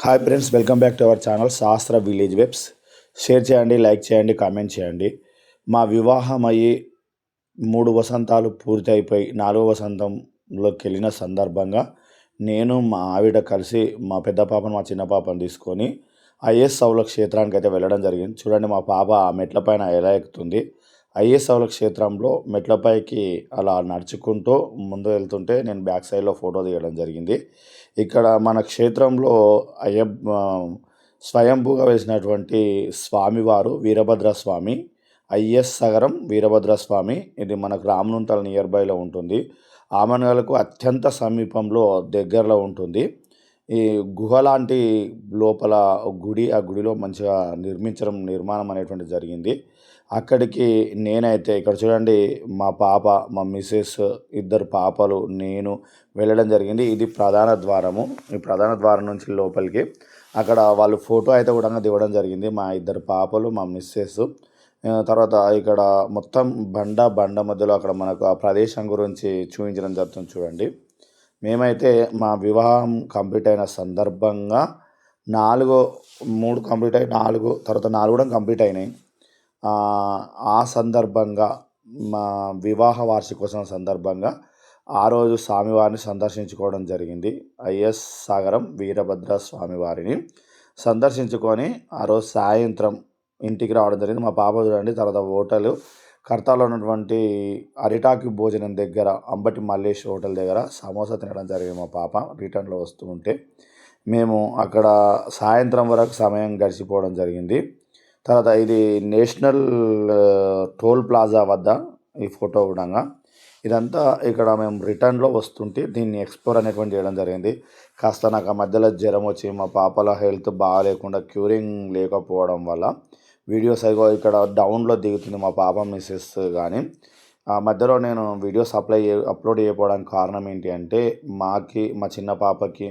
Hi friends, welcome back to our channel శాస్త్ర village webs. Share చేయండి, like చేయండి, comment చేయండి. మా వివాహం అయ్యి 3 వసంతాలు పూర్తి అయిపోయి 4వ వసంతంలోకి వెళ్ళిన సందర్భంగా నేను మా ఆవిడ కలిసి మా పెద్ద పాపను మా చిన్న పాపను తీసుకొని ఐఎస్ సౌల క్షేత్రానికి అయితే వెళ్ళడం జరిగింది. చూడండి మా పాప ఆ మెట్ల పైన ఎలా ఎక్కుతుంది. ఐఎస్ సౌల క్షేత్రంలో మెట్లపైకి అలా నడుచుకుంటూ ముందు వెళ్తుంటే నేను బ్యాక్ సైడ్లో ఫోటో తీయడం జరిగింది. ఇక్కడ మన క్షేత్రంలో స్వయంభూగా వేసినటువంటి స్వామివారు వీరభద్ర స్వామి, ఐఎస్ సగరం వీరభద్ర స్వామి. ఇది మనకు రామనుంతల నియర్ బైలో ఉంటుంది. ఆమనగలకు అత్యంత సమీపంలో దగ్గరలో ఉంటుంది. ఈ గుహ లాంటి లోపల గుడి, ఆ గుడిలో మంచిగా నిర్మాణం అనేటువంటిది జరిగింది. అక్కడికి నేనైతే ఇక్కడ చూడండి మా పాప, మా మిసెస్, ఇద్దరు పాపలు, నేను వెళ్ళడం జరిగింది. ఇది ప్రధాన ద్వారము. ఈ ప్రధాన ద్వారం నుంచి లోపలికి అక్కడ వాళ్ళు ఫోటో అయితే కూడా దిగడం జరిగింది. మా ఇద్దరు పాపలు, మా మిస్సెస్. తర్వాత ఇక్కడ మొత్తం బండ మధ్యలో అక్కడ మనకు ఆ ప్రదేశం గురించి చూపించడం జరుగుతుంది. చూడండి, మేమైతే మా వివాహం కంప్లీట్ అయిన సందర్భంగా 3 కంప్లీట్ అయ్యి 4 తర్వాత 4 కూడా కంప్లీట్ అయినాయి. ఆ సందర్భంగా మా వివాహ వార్షికోత్సవం సందర్భంగా ఆ రోజు స్వామివారిని సందర్శించుకోవడం జరిగింది. ఐఎస్ సాగరం వీరభద్ర స్వామివారిని సందర్శించుకొని ఆ రోజు సాయంత్రం ఇంటికి రావడం జరిగింది. మా పాప చూడండి, తర్వాత హోటల్ కర్తాలో ఉన్నటువంటి అరిటాకి భోజనం దగ్గర అంబటి మల్లేష్ హోటల్ దగ్గర సమోసా తినడం జరిగింది. మా పాప రిటర్న్లో వస్తూ ఉంటే మేము అక్కడ సాయంత్రం వరకు సమయం గడిచిపోవడం జరిగింది. తర్వాత ఇది నేషనల్ టోల్ ప్లాజా వద్ద ఈ ఫోటో కూడా. ఇదంతా ఇక్కడ మేము రిటర్న్లో వస్తుంటే దీన్ని ఎక్స్ప్లోర్ అనేటువంటి చేయడం జరిగింది. కాస్త నాకు ఆ మధ్యలో జ్వరం వచ్చి మా పాపల హెల్త్ బాగాలేకుండా క్యూరింగ్ లేకపోవడం వల్ల వీడియోస్ అయిగో ఇక్కడ డౌన్లో దిగుతుంది మా పాప మిస్సెస్. కానీ ఆ మధ్యలో నేను వీడియోస్ అప్లోడ్ చేయకపోవడానికి కారణం ఏంటి అంటే మా చిన్న పాపకి